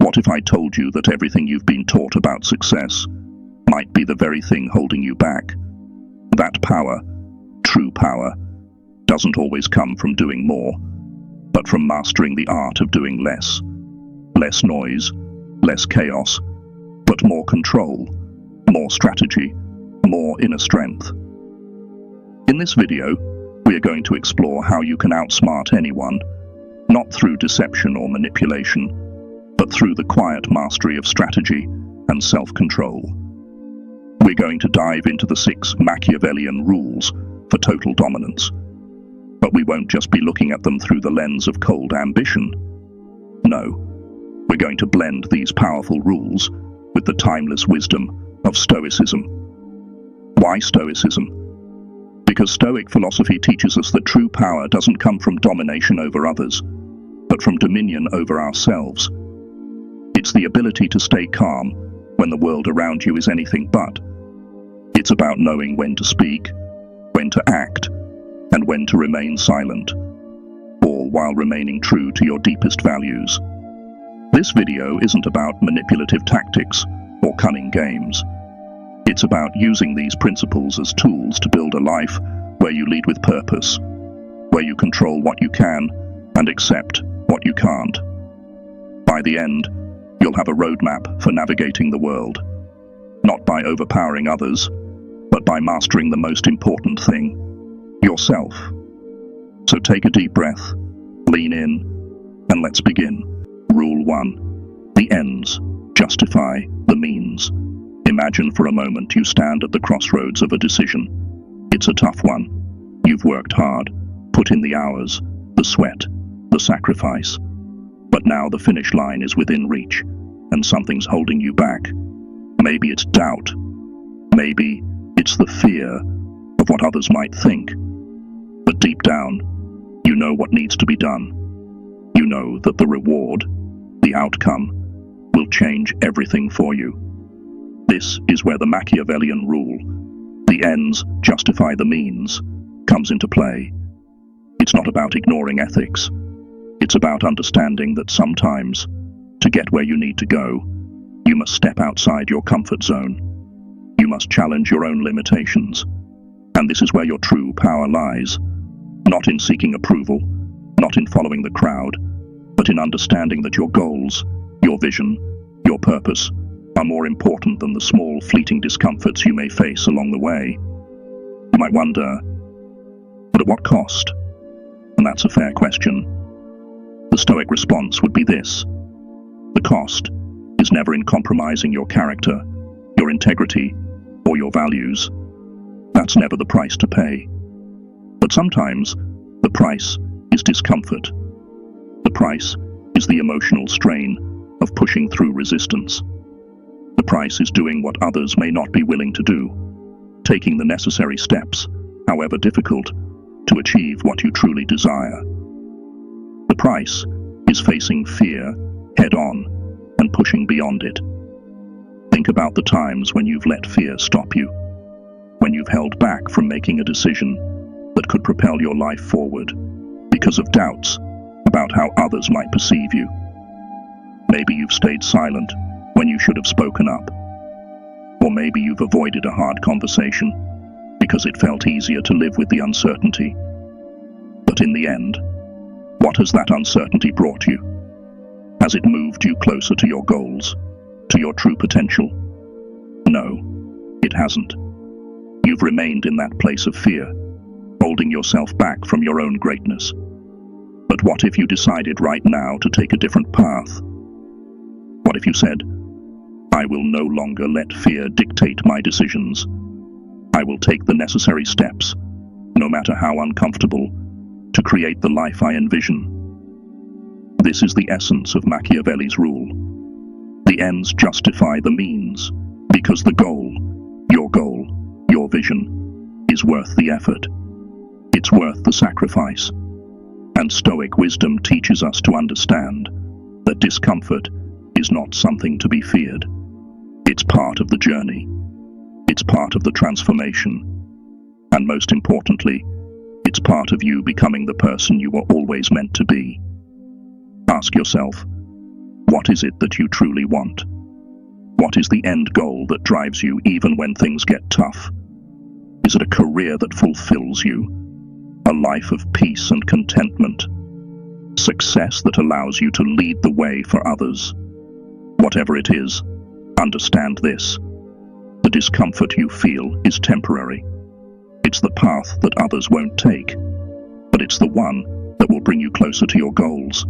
What if I told you that everything you've been taught about success might be the very thing holding you back? That power, true power, doesn't always come from doing more, but from mastering the art of doing less. Less noise, less chaos, but more control, more strategy, more inner strength. In this video, we are going to explore how you can outsmart anyone, not through deception or manipulation, but through the quiet mastery of strategy and self-control. We're going to dive into the 6 Machiavellian rules for total dominance, but we won't just be looking at them through the lens of cold ambition. No, we're going to blend these powerful rules with the timeless wisdom of Stoicism. Why Stoicism? Because Stoic philosophy teaches us that true power doesn't come from domination over others, but from dominion over ourselves. It's the ability to stay calm when the world around you is anything but. It's about knowing when to speak, when to act, and when to remain silent, all while remaining true to your deepest values. This video isn't about manipulative tactics or cunning games. It's about using these principles as tools to build a life where you lead with purpose, where you control what you can and accept what you can't. By the end, you'll have a roadmap for navigating the world, not by overpowering others, but by mastering the most important thing, yourself. So take a deep breath, lean in, and let's begin. Rule 1. The ends justify the means. Imagine for a moment you stand at the crossroads of a decision. It's a tough one. You've worked hard, put in the hours, the sweat, the sacrifice. But now the finish line is within reach, and something's holding you back. Maybe it's doubt. Maybe it's the fear of what others might think. But deep down, you know what needs to be done. You know that the reward, the outcome, will change everything for you. This is where the Machiavellian rule, the ends justify the means, comes into play. It's not about ignoring ethics. It's about understanding that sometimes, to get where you need to go, you must step outside your comfort zone. You must challenge your own limitations. And this is where your true power lies, not in seeking approval, not in following the crowd, but in understanding that your goals, your vision, your purpose, are more important than the small, fleeting discomforts you may face along the way. You might wonder, but at what cost? And that's a fair question. The Stoic response would be this: the cost is never in compromising your character, your integrity, or your values. That's never the price to pay. But sometimes, the price is discomfort. The price is the emotional strain of pushing through resistance. The price is doing what others may not be willing to do, taking the necessary steps, however difficult, to achieve what you truly desire. The price is facing fear head-on and pushing beyond it. Think about the times when you've let fear stop you, when you've held back from making a decision that could propel your life forward because of doubts about how others might perceive you. Maybe you've stayed silent when you should have spoken up. Or maybe you've avoided a hard conversation because it felt easier to live with the uncertainty. But in the end, what has that uncertainty brought you? Has it moved you closer to your goals, to your true potential? No, it hasn't. You've remained in that place of fear, holding yourself back from your own greatness. But what if you decided right now to take a different path? What if you said, I will no longer let fear dictate my decisions. I will take the necessary steps, no matter how uncomfortable, to create the life I envision. This is the essence of Machiavelli's rule. The ends justify the means, because the goal, your vision, is worth the effort. It's worth the sacrifice. And Stoic wisdom teaches us to understand that discomfort is not something to be feared. It's part of the journey. It's part of the transformation. And most importantly, it's part of you becoming the person you were always meant to be. Ask yourself, What is it that you truly want? What is the end goal that drives you even when things get tough? Is it a career that fulfills you? A life of peace and contentment? Success that allows you to lead the way for others? Whatever it is, understand this. The discomfort you feel is temporary. It's the path that others won't take, but it's the one that will bring you closer to your goals.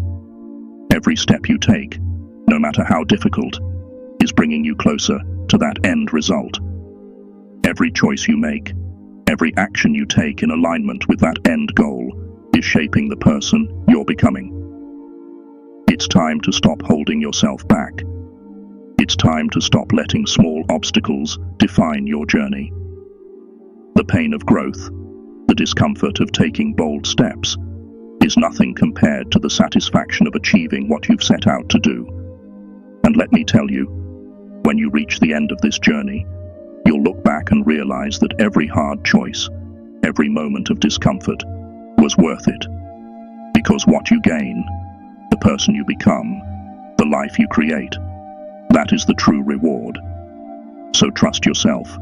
Every step you take, no matter how difficult, is bringing you closer to that end result. Every choice you make, every action you take in alignment with that end goal is shaping the person you're becoming. It's time to stop holding yourself back. It's time to stop letting small obstacles define your journey. The pain of growth, the discomfort of taking bold steps, is nothing compared to the satisfaction of achieving what you've set out to do. And let me tell you, when you reach the end of this journey, you'll look back and realize that every hard choice, every moment of discomfort, was worth it. Because what you gain, the person you become, the life you create, that is the true reward. So trust yourself,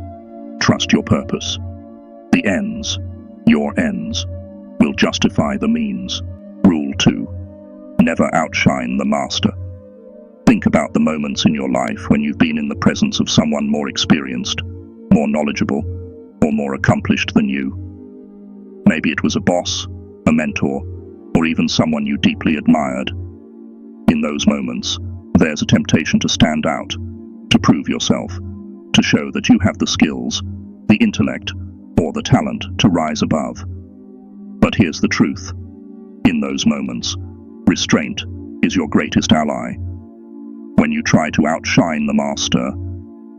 trust your purpose. The ends, your ends, will justify the means. Rule 2. Never outshine the master. Think about the moments in your life when you've been in the presence of someone more experienced, more knowledgeable, or more accomplished than you. Maybe it was a boss, a mentor, or even someone you deeply admired. In those moments, there's a temptation to stand out, to prove yourself, to show that you have the skills, the intellect, or the talent to rise above. But here's the truth. In those moments, restraint is your greatest ally. When you try to outshine the master,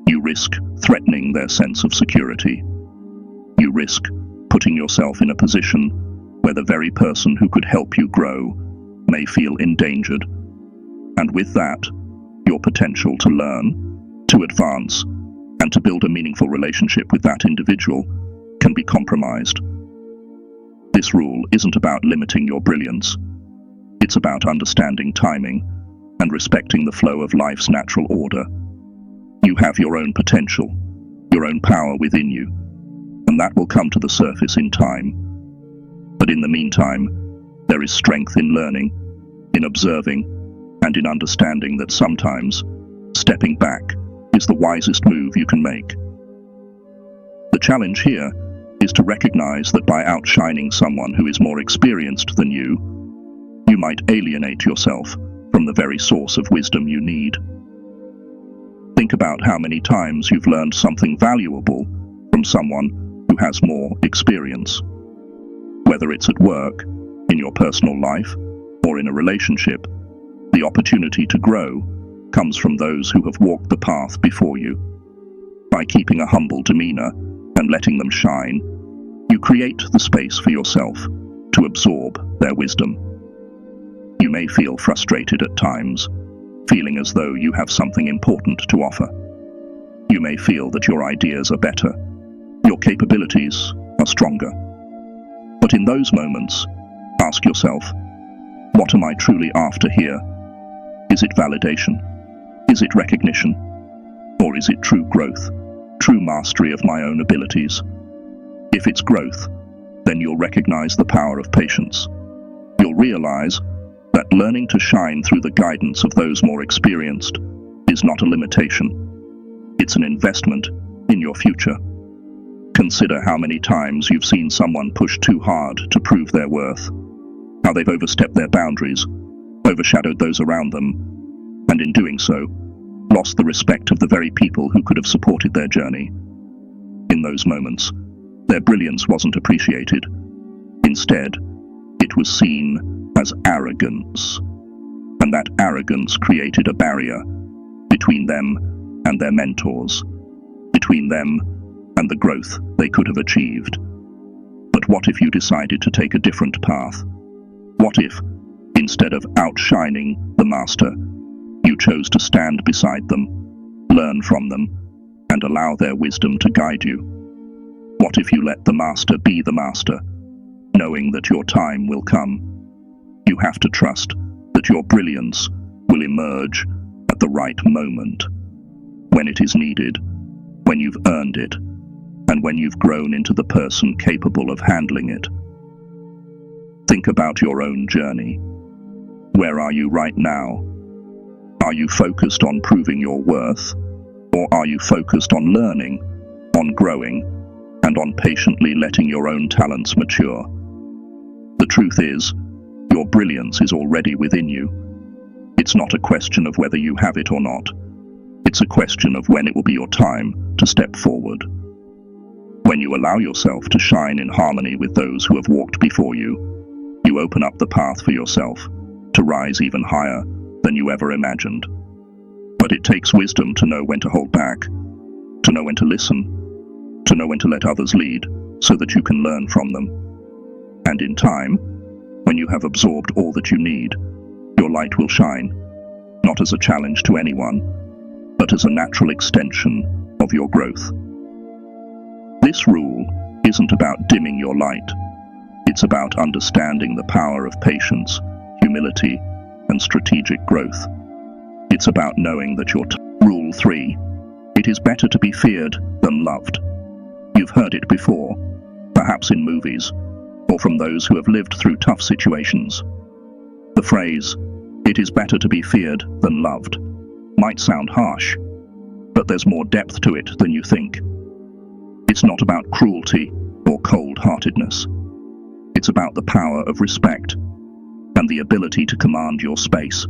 you risk threatening their sense of security. You risk putting yourself in a position where the very person who could help you grow may feel endangered. And with that, your potential to learn, to advance, and to build a meaningful relationship with that individual can be compromised. This rule isn't about limiting your brilliance. It's about understanding timing and respecting the flow of life's natural order. You have your own potential, your own power within you, and that will come to the surface in time. But in the meantime, there is strength in learning, in observing, and in understanding that sometimes stepping back is the wisest move you can make. The challenge here is to recognize that by outshining someone who is more experienced than you might alienate yourself from the very source of wisdom you need. Think about how many times you've learned something valuable from someone who has more experience. Whether it's at work, in your personal life, or in a relationship, the opportunity to grow comes from those who have walked the path before you. By keeping a humble demeanor and letting them shine, you create the space for yourself to absorb their wisdom. You may feel frustrated at times, feeling as though you have something important to offer. You may feel that your ideas are better, your capabilities are stronger. But in those moments, ask yourself, what am I truly after here? Is it validation? Is it recognition? Or is it true growth, true mastery of my own abilities? If it's growth, then you'll recognize the power of patience. You'll realize that learning to shine through the guidance of those more experienced is not a limitation. It's an investment in your future. Consider how many times you've seen someone push too hard to prove their worth, how they've overstepped their boundaries, overshadowed those around them, and in doing so, lost the respect of the very people who could have supported their journey. In those moments, their brilliance wasn't appreciated. Instead, it was seen as arrogance, and that arrogance created a barrier between them and their mentors, between them and the growth they could have achieved. But what if you decided to take a different path? What if, instead of outshining the master, you chose to stand beside them, learn from them, and allow their wisdom to guide you? What if you let the master be the master, knowing that your time will come? You have to trust that your brilliance will emerge at the right moment, when it is needed, when you've earned it, and when you've grown into the person capable of handling it. Think about your own journey. Where are you right now? Are you focused on proving your worth, or are you focused on learning, on growing, and on patiently letting your own talents mature? The truth is, your brilliance is already within you. It's not a question of whether you have it or not. It's a question of when it will be your time to step forward. When you allow yourself to shine in harmony with those who have walked before you, you open up the path for yourself to rise even higher than you ever imagined. But it takes wisdom to know when to hold back, to know when to listen, to know when to let others lead so that you can learn from them. And in time, when you have absorbed all that you need, your light will shine, not as a challenge to anyone, but as a natural extension of your growth. This rule isn't about dimming your light. It's about understanding the power of patience, humility, and strategic growth. It's about knowing that Rule 3. It is better to be feared than loved. You've heard it before, perhaps in movies, or from those who have lived through tough situations. The phrase, "it is better to be feared than loved," might sound harsh, but there's more depth to it than you think. It's not about cruelty or cold-heartedness. It's about the power of respect and the ability to command your space,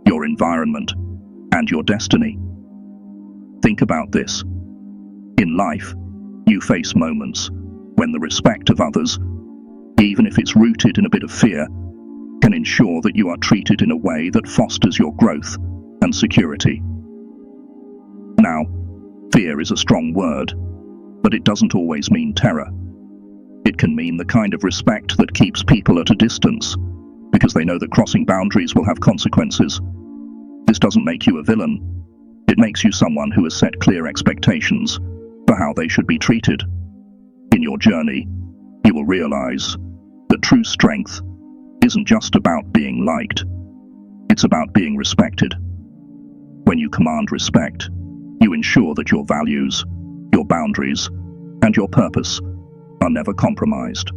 your environment, and your destiny. Think about this. In life, you face moments when the respect of others, even if it's rooted in a bit of fear, can ensure that you are treated in a way that fosters your growth and security. Now, fear is a strong word, but it doesn't always mean terror. It can mean the kind of respect that keeps people at a distance, because they know that crossing boundaries will have consequences. This doesn't make you a villain. It makes you someone who has set clear expectations for how they should be treated. In your journey, you will realize that true strength isn't just about being liked. It's about being respected. When you command respect, you ensure that your values, your boundaries, and your purpose are never compromised.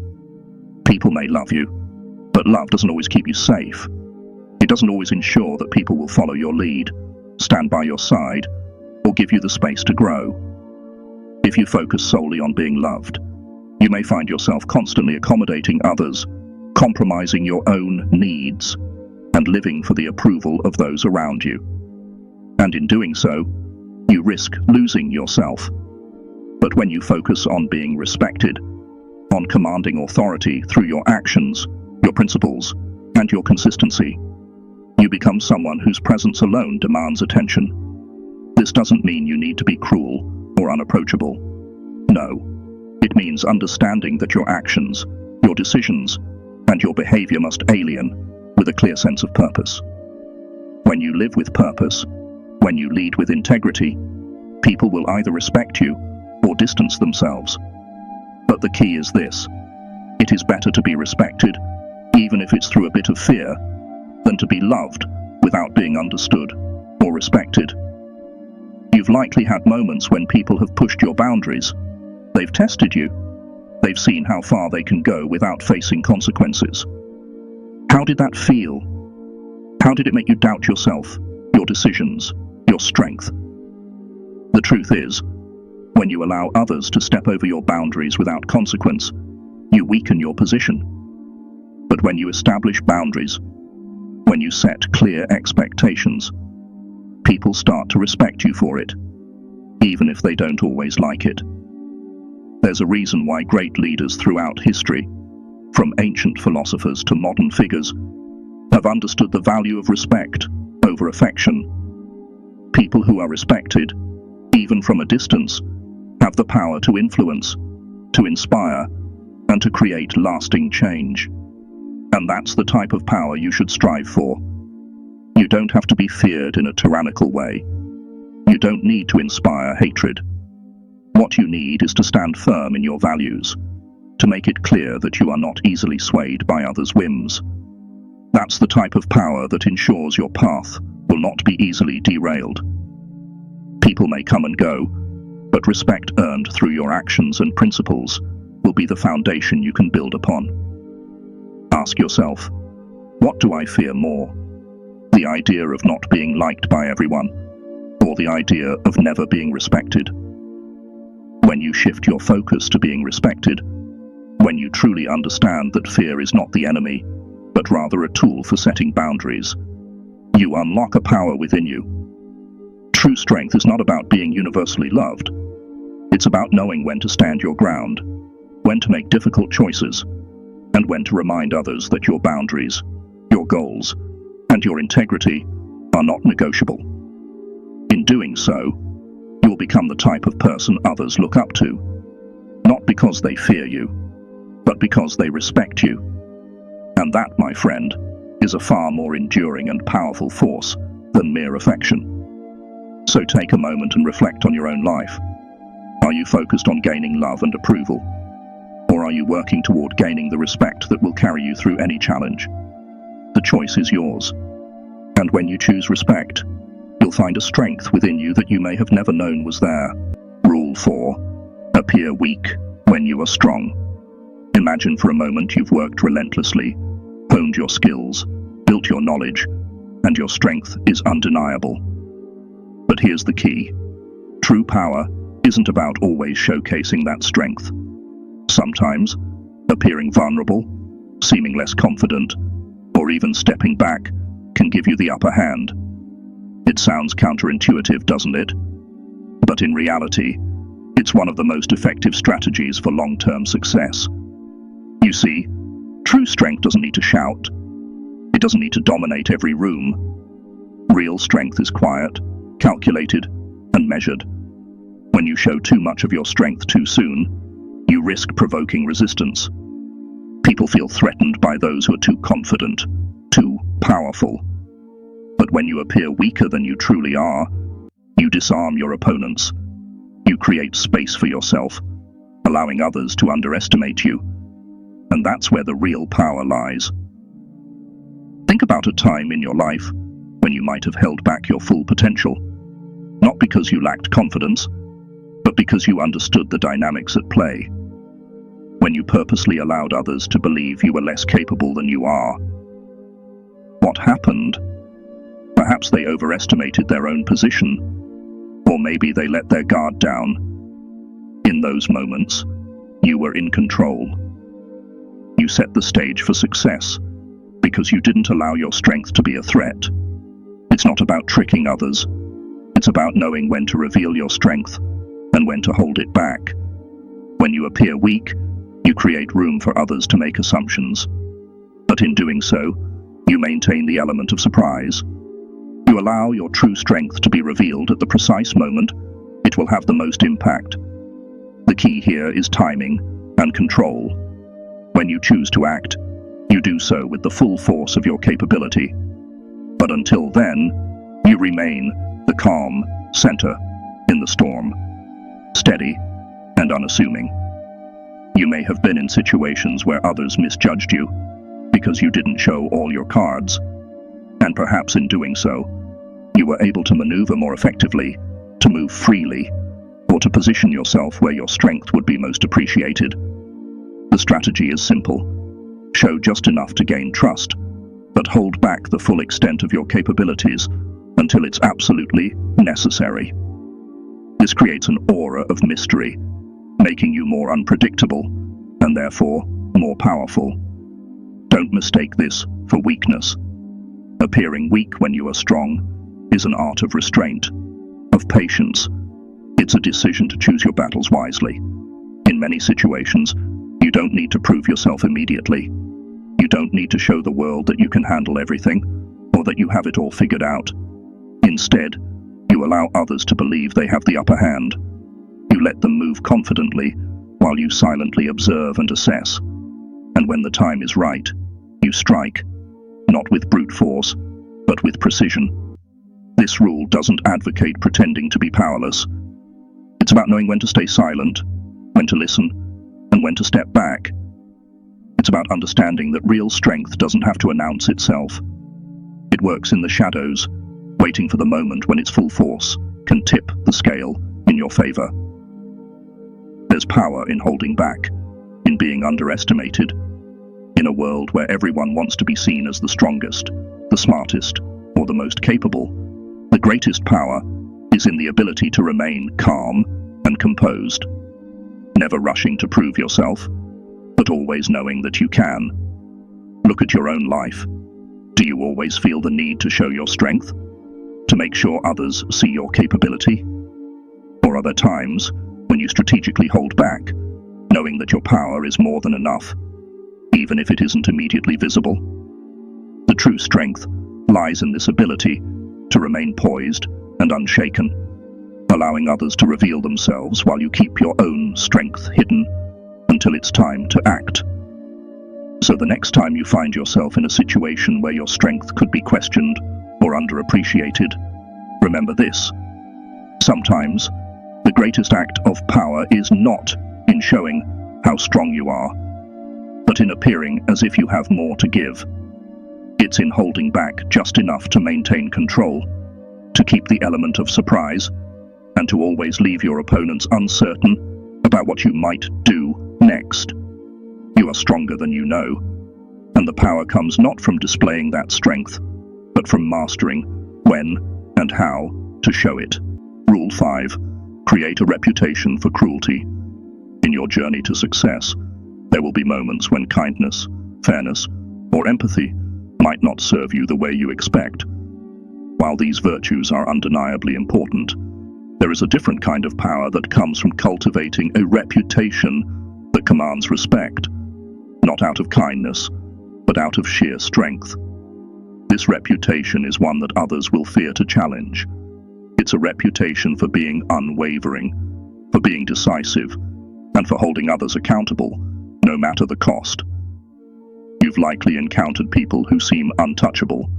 People may love you, but love doesn't always keep you safe. It doesn't always ensure that people will follow your lead, stand by your side, or give you the space to grow. If you focus solely on being loved, you may find yourself constantly accommodating others, compromising your own needs, and living for the approval of those around you. And in doing so, you risk losing yourself. But when you focus on being respected, on commanding authority through your actions, your principles, and your consistency, you become someone whose presence alone demands attention. This doesn't mean you need to be cruel or unapproachable. No, it means understanding that your actions, your decisions, and your behavior must alien with a clear sense of purpose. When you live with purpose, when you lead with integrity, people will either respect you or distance themselves. But the key is this: it is better to be respected, even if it's through a bit of fear, than to be loved without being understood or respected. You've likely had moments when people have pushed your boundaries. They've tested you. They've seen how far they can go without facing consequences. How did that feel? How did it make you doubt yourself, your decisions, your strength? The truth is, when you allow others to step over your boundaries without consequence, you weaken your position. But when you establish boundaries, when you set clear expectations, people start to respect you for it, even if they don't always like it. There's a reason why great leaders throughout history, from ancient philosophers to modern figures, have understood the value of respect over affection. People who are respected, even from a distance, have the power to influence, to inspire, and to create lasting change. And that's the type of power you should strive for. You don't have to be feared in a tyrannical way. You don't need to inspire hatred. What you need is to stand firm in your values, to make it clear that you are not easily swayed by others' whims. That's the type of power that ensures your path will not be easily derailed. People may come and go, but respect earned through your actions and principles will be the foundation you can build upon. Ask yourself, what do I fear more? The idea of not being liked by everyone, or the idea of never being respected? When you shift your focus to being respected, when you truly understand that fear is not the enemy, but rather a tool for setting boundaries, you unlock a power within you. True strength is not about being universally loved. It's about knowing when to stand your ground, when to make difficult choices, and when to remind others that your boundaries, your goals, and your integrity are not negotiable. In doing so, you'll become the type of person others look up to, not because they fear you, but because they respect you. And that, my friend, is a far more enduring and powerful force than mere affection. So take a moment and reflect on your own life. Are you focused on gaining love and approval? Or are you working toward gaining the respect that will carry you through any challenge? The choice is yours. And when you choose respect, you'll find a strength within you that you may have never known was there. Rule 4. Appear weak when you are strong. Imagine for a moment you've worked relentlessly, honed your skills, built your knowledge, and your strength is undeniable. But here's the key. True power isn't about always showcasing that strength. Sometimes, appearing vulnerable, seeming less confident, or even stepping back can give you the upper hand. It sounds counterintuitive, doesn't it? But in reality, it's one of the most effective strategies for long-term success. You see, true strength doesn't need to shout. It doesn't need to dominate every room. Real strength is quiet, calculated, and measured. When you show too much of your strength too soon, you risk provoking resistance. People feel threatened by those who are too confident, too powerful. But when you appear weaker than you truly are, you disarm your opponents. You create space for yourself, allowing others to underestimate you. And that's where the real power lies. Think about a time in your life when you might have held back your full potential, not because you lacked confidence, but because you understood the dynamics at play. When you purposely allowed others to believe you were less capable than you are. What happened? Perhaps they overestimated their own position, or maybe they let their guard down. In those moments, you were in control. You set the stage for success because you didn't allow your strength to be a threat. It's not about tricking others. It's about knowing when to reveal your strength and when to hold it back. When you appear weak, you create room for others to make assumptions. But in doing so, you maintain the element of surprise. You allow your true strength to be revealed at the precise moment it will have the most impact. The key here is timing and control. When you choose to act, you do so with the full force of your capability. But until then, you remain the calm center in the storm, steady and unassuming. You may have been in situations where others misjudged you because you didn't show all your cards, and perhaps in doing so, you were able to maneuver more effectively, to move freely, or to position yourself where your strength would be most appreciated. The strategy is simple. Show just enough to gain trust, but hold back the full extent of your capabilities until it's absolutely necessary. This creates an aura of mystery, making you more unpredictable, and therefore more powerful. Don't mistake this for weakness. Appearing weak when you are strong is an art of restraint, of patience. It's a decision to choose your battles wisely. In many situations, you don't need to prove yourself immediately. You don't need to show the world that you can handle everything, or that you have it all figured out. Instead, you allow others to believe they have the upper hand. You let them move confidently, while you silently observe and assess. And when the time is right, you strike, not with brute force, but with precision. This rule doesn't advocate pretending to be powerless. It's about knowing when to stay silent, when to listen, and when to step back. It's about understanding that real strength doesn't have to announce itself. It works in the shadows, waiting for the moment when its full force can tip the scale in your favor. There's power in holding back, in being underestimated. In a world where everyone wants to be seen as the strongest, the smartest, or the most capable, the greatest power is in the ability to remain calm and composed, never rushing to prove yourself, but always knowing that you can. Look at your own life. Do you always feel the need to show your strength, to make sure others see your capability? Or are there times when you strategically hold back, knowing that your power is more than enough, even if it isn't immediately visible? The true strength lies in this ability to remain poised and unshaken, allowing others to reveal themselves while you keep your own strength hidden until it's time to act. So the next time you find yourself in a situation where your strength could be questioned or underappreciated, remember this: sometimes the greatest act of power is not in showing how strong you are, but in appearing as if you have more to give. It's in holding back just enough to maintain control, to keep the element of surprise, and to always leave your opponents uncertain about what you might do next. You are stronger than you know, and the power comes not from displaying that strength, but from mastering when and how to show it. Rule 5. Create a reputation for cruelty. In your journey to success, there will be moments when kindness, fairness, or empathy might not serve you the way you expect. While these virtues are undeniably important, there is a different kind of power that comes from cultivating a reputation that commands respect, not out of kindness, but out of sheer strength. This reputation is one that others will fear to challenge. It's a reputation for being unwavering, for being decisive, and for holding others accountable, no matter the cost. You've likely encountered people who seem untouchable.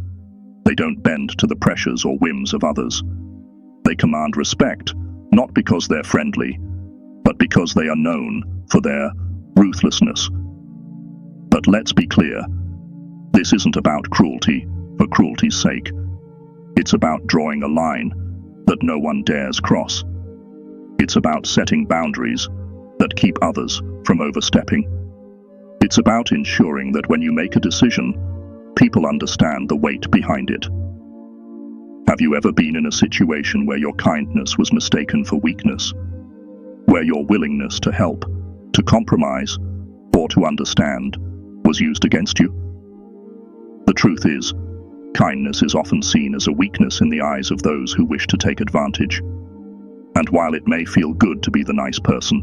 They don't bend to the pressures or whims of others. They command respect, not because they're friendly, but because they are known for their ruthlessness. But let's be clear, this isn't about cruelty for cruelty's sake. It's about drawing a line that no one dares cross. It's about setting boundaries that keep others from overstepping. It's about ensuring that when you make a decision, people understand the weight behind it. Have you ever been in a situation where your kindness was mistaken for weakness? Where your willingness to help, to compromise, or to understand was used against you? The truth is, kindness is often seen as a weakness in the eyes of those who wish to take advantage. And while it may feel good to be the nice person,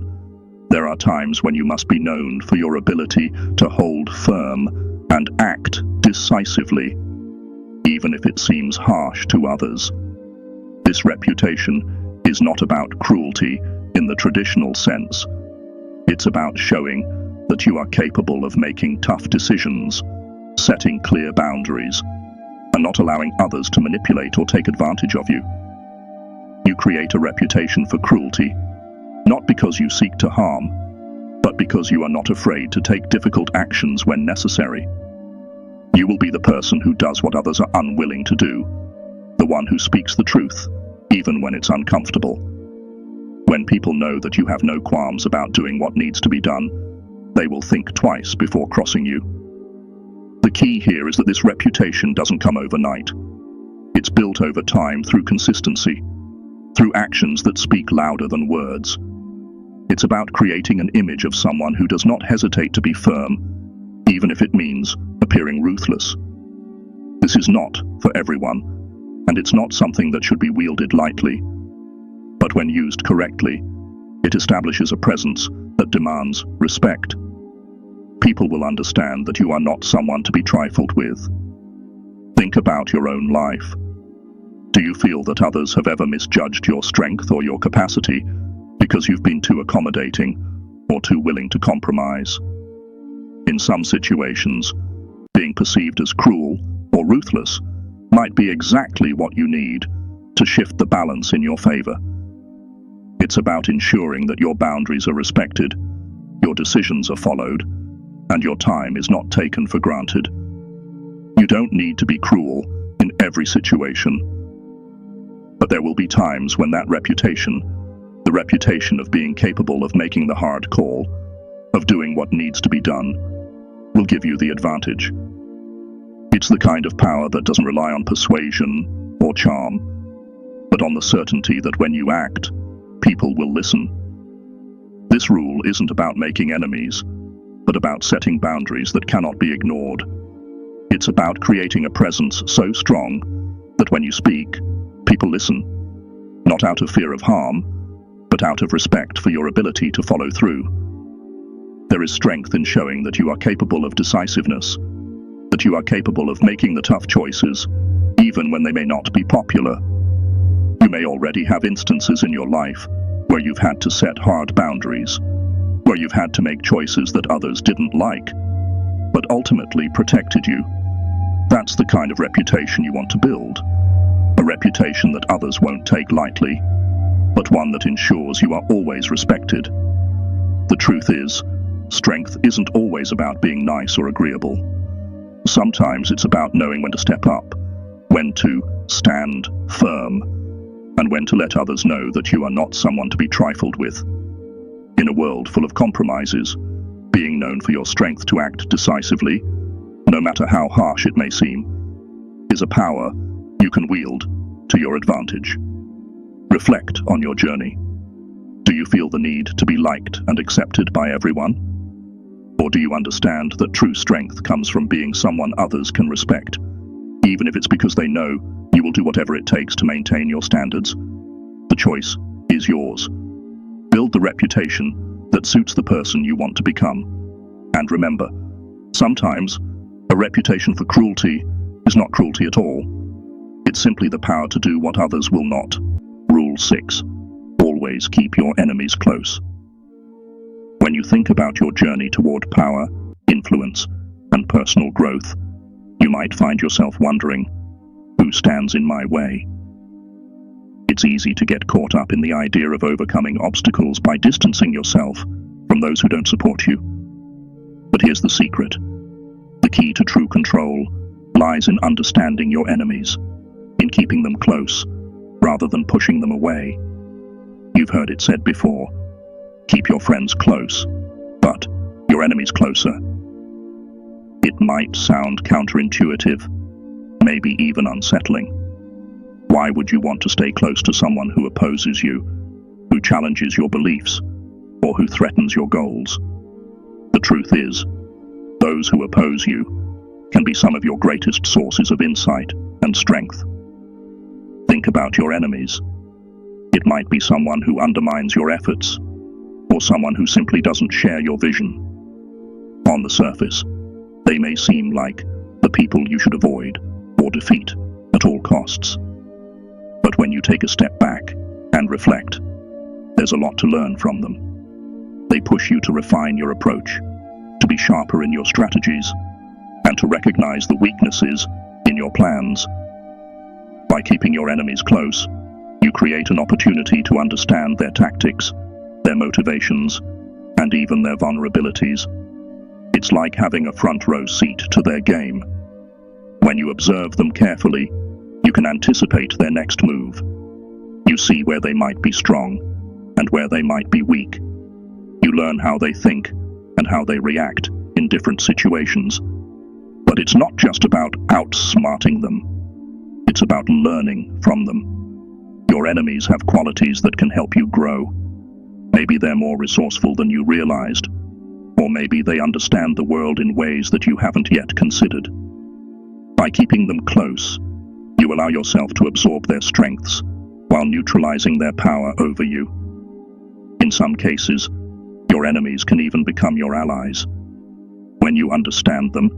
there are times when you must be known for your ability to hold firm and act decisively, even if it seems harsh to others. This reputation is not about cruelty in the traditional sense. It's about showing that you are capable of making tough decisions, setting clear boundaries, and not allowing others to manipulate or take advantage of you. You create a reputation for cruelty, not because you seek to harm, but because you are not afraid to take difficult actions when necessary. You will be the person who does what others are unwilling to do, the one who speaks the truth, even when it's uncomfortable. When people know that you have no qualms about doing what needs to be done, they will think twice before crossing you. The key here is that this reputation doesn't come overnight. It's built over time through consistency, through actions that speak louder than words. It's about creating an image of someone who does not hesitate to be firm, even if it means appearing ruthless. This is not for everyone, and it's not something that should be wielded lightly. But when used correctly, it establishes a presence that demands respect. People will understand that you are not someone to be trifled with. Think about your own life. Do you feel that others have ever misjudged your strength or your capacity because you've been too accommodating or too willing to compromise? In some situations, being perceived as cruel or ruthless might be exactly what you need to shift the balance in your favor. It's about ensuring that your boundaries are respected, your decisions are followed, and your time is not taken for granted. You don't need to be cruel in every situation, but there will be times when that reputation, the reputation of being capable of making the hard call, of doing what needs to be done, will give you the advantage. It's the kind of power that doesn't rely on persuasion or charm, but on the certainty that when you act, people will listen. This rule isn't about making enemies, but about setting boundaries that cannot be ignored. It's about creating a presence so strong that when you speak, people listen, not out of fear of harm, but out of respect for your ability to follow through. There is strength in showing that you are capable of decisiveness, that you are capable of making the tough choices, even when they may not be popular. You may already have instances in your life where you've had to set hard boundaries, where you've had to make choices that others didn't like, but ultimately protected you. That's the kind of reputation you want to build, a reputation that others won't take lightly, but one that ensures you are always respected. The truth is, strength isn't always about being nice or agreeable. Sometimes it's about knowing when to step up, when to stand firm, and when to let others know that you are not someone to be trifled with. In a world full of compromises, being known for your strength to act decisively, no matter how harsh it may seem, is a power you can wield to your advantage. Reflect on your journey. Do you feel the need to be liked and accepted by everyone? Or do you understand that true strength comes from being someone others can respect, even if it's because they know you will do whatever it takes to maintain your standards? The choice is yours. Build the reputation that suits the person you want to become. And remember, sometimes a reputation for cruelty is not cruelty at all. It's simply the power to do what others will not. Rule 6. Always keep your enemies close. When you think about your journey toward power, influence, and personal growth, you might find yourself wondering, who stands in my way? It's easy to get caught up in the idea of overcoming obstacles by distancing yourself from those who don't support you. But here's the secret. The key to true control lies in understanding your enemies, in keeping them close, rather than pushing them away. You've heard it said before, keep your friends close, but your enemies closer. It might sound counterintuitive, maybe even unsettling. Why would you want to stay close to someone who opposes you, who challenges your beliefs, or who threatens your goals? The truth is, those who oppose you can be some of your greatest sources of insight and strength. Think about your enemies. It might be someone who undermines your efforts, or someone who simply doesn't share your vision. On the surface, they may seem like the people you should avoid or defeat at all costs. But when you take a step back and reflect, there's a lot to learn from them. They push you to refine your approach, to be sharper in your strategies, and to recognize the weaknesses in your plans. By keeping your enemies close, you create an opportunity to understand their tactics, their motivations, and even their vulnerabilities. It's like having a front row seat to their game. When you observe them carefully, you can anticipate their next move. You see where they might be strong and where they might be weak. You learn how they think and how they react in different situations. But it's not just about outsmarting them. It's about learning from them. Your enemies have qualities that can help you grow. Maybe they're more resourceful than you realized, or maybe they understand the world in ways that you haven't yet considered. By keeping them close, you allow yourself to absorb their strengths while neutralizing their power over you. In some cases, your enemies can even become your allies. When you understand them,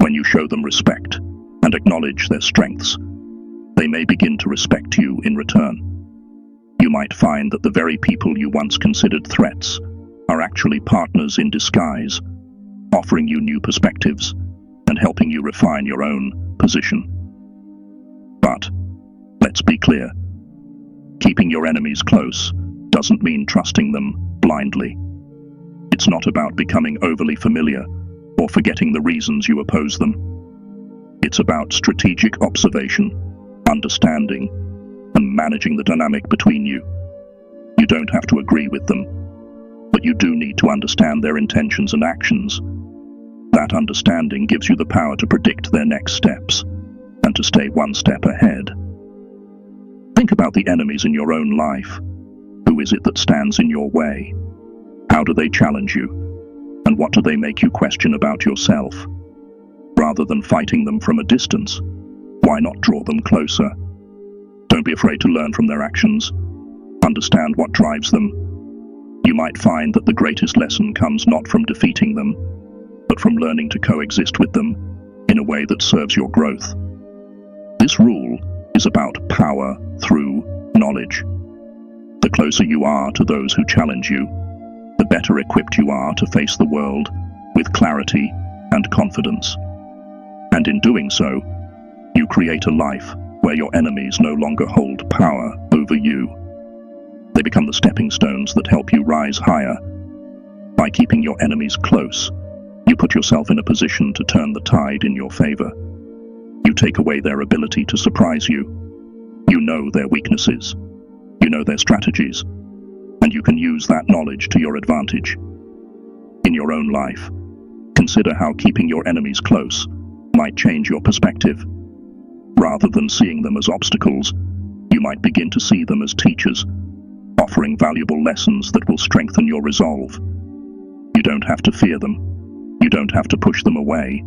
when you show them respect and acknowledge their strengths, they may begin to respect you in return. You might find that the very people you once considered threats are actually partners in disguise, offering you new perspectives and helping you refine your own position. But let's be clear. Keeping your enemies close doesn't mean trusting them blindly. It's not about becoming overly familiar or forgetting the reasons you oppose them. It's about strategic observation, understanding, and managing the dynamic between you. You don't have to agree with them, but you do need to understand their intentions and actions. That understanding gives you the power to predict their next steps and to stay one step ahead. Think about the enemies in your own life. Who is it that stands in your way? How do they challenge you? And what do they make you question about yourself? Rather than fighting them from a distance, why not draw them closer? Don't be afraid to learn from their actions. Understand what drives them. You might find that the greatest lesson comes not from defeating them, but from learning to coexist with them in a way that serves your growth. This rule is about power through knowledge. The closer you are to those who challenge you, the better equipped you are to face the world with clarity and confidence. And in doing so, you create a life where your enemies no longer hold power over you. They become the stepping stones that help you rise higher. By keeping your enemies close, you put yourself in a position to turn the tide in your favor. You take away their ability to surprise you. You know their weaknesses. You know their strategies. And you can use that knowledge to your advantage. In your own life, consider how keeping your enemies close might change your perspective. Rather than seeing them as obstacles, you might begin to see them as teachers, offering valuable lessons that will strengthen your resolve. You don't have to fear them. You don't have to push them away.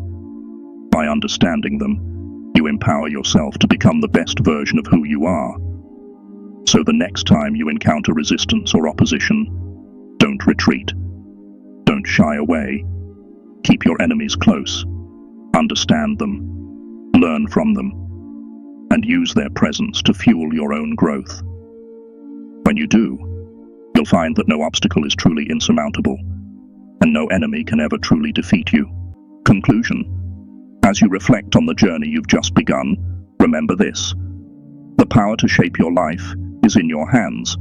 By understanding them, you empower yourself to become the best version of who you are. So the next time you encounter resistance or opposition, don't retreat. Don't shy away. Keep your enemies close. Understand them. Learn from them. And use their presence to fuel your own growth. When you do, you'll find that no obstacle is truly insurmountable, and no enemy can ever truly defeat you. Conclusion. As you reflect on the journey you've just begun, remember this: the power to shape your life is in your hands.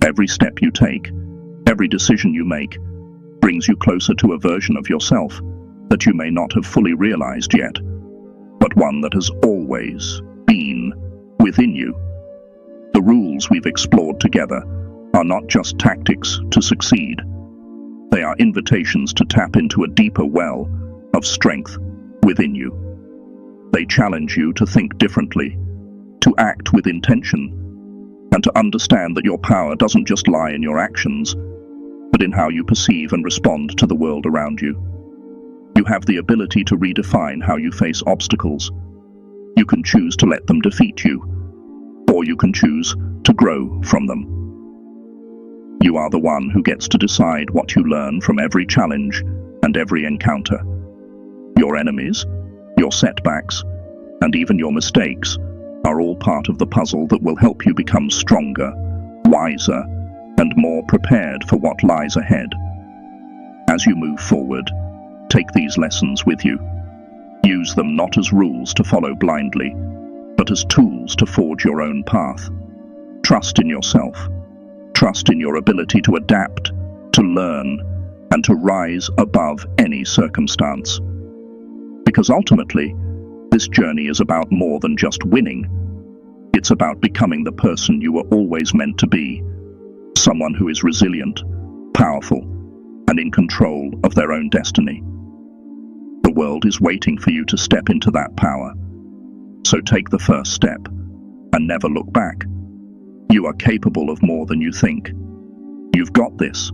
Every step you take, every decision you make, brings you closer to a version of yourself that you may not have fully realized yet, but one that has always been within you. The rules we've explored together are not just tactics to succeed. They are invitations to tap into a deeper well of strength within you. They challenge you to think differently, to act with intention, and to understand that your power doesn't just lie in your actions, but in how you perceive and respond to the world around you. You have the ability to redefine how you face obstacles. You can choose to let them defeat you, or you can choose to grow from them. You are the one who gets to decide what you learn from every challenge and every encounter. Your enemies, your setbacks, and even your mistakes are all part of the puzzle that will help you become stronger, wiser, and more prepared for what lies ahead. As you move forward, take these lessons with you. Use them not as rules to follow blindly, but as tools to forge your own path. Trust in yourself. Trust in your ability to adapt, to learn, and to rise above any circumstance. Because ultimately, this journey is about more than just winning. It's about becoming the person you were always meant to be, someone who is resilient, powerful, and in control of their own destiny. The world is waiting for you to step into that power. So take the first step and never look back. You are capable of more than you think. You've got this.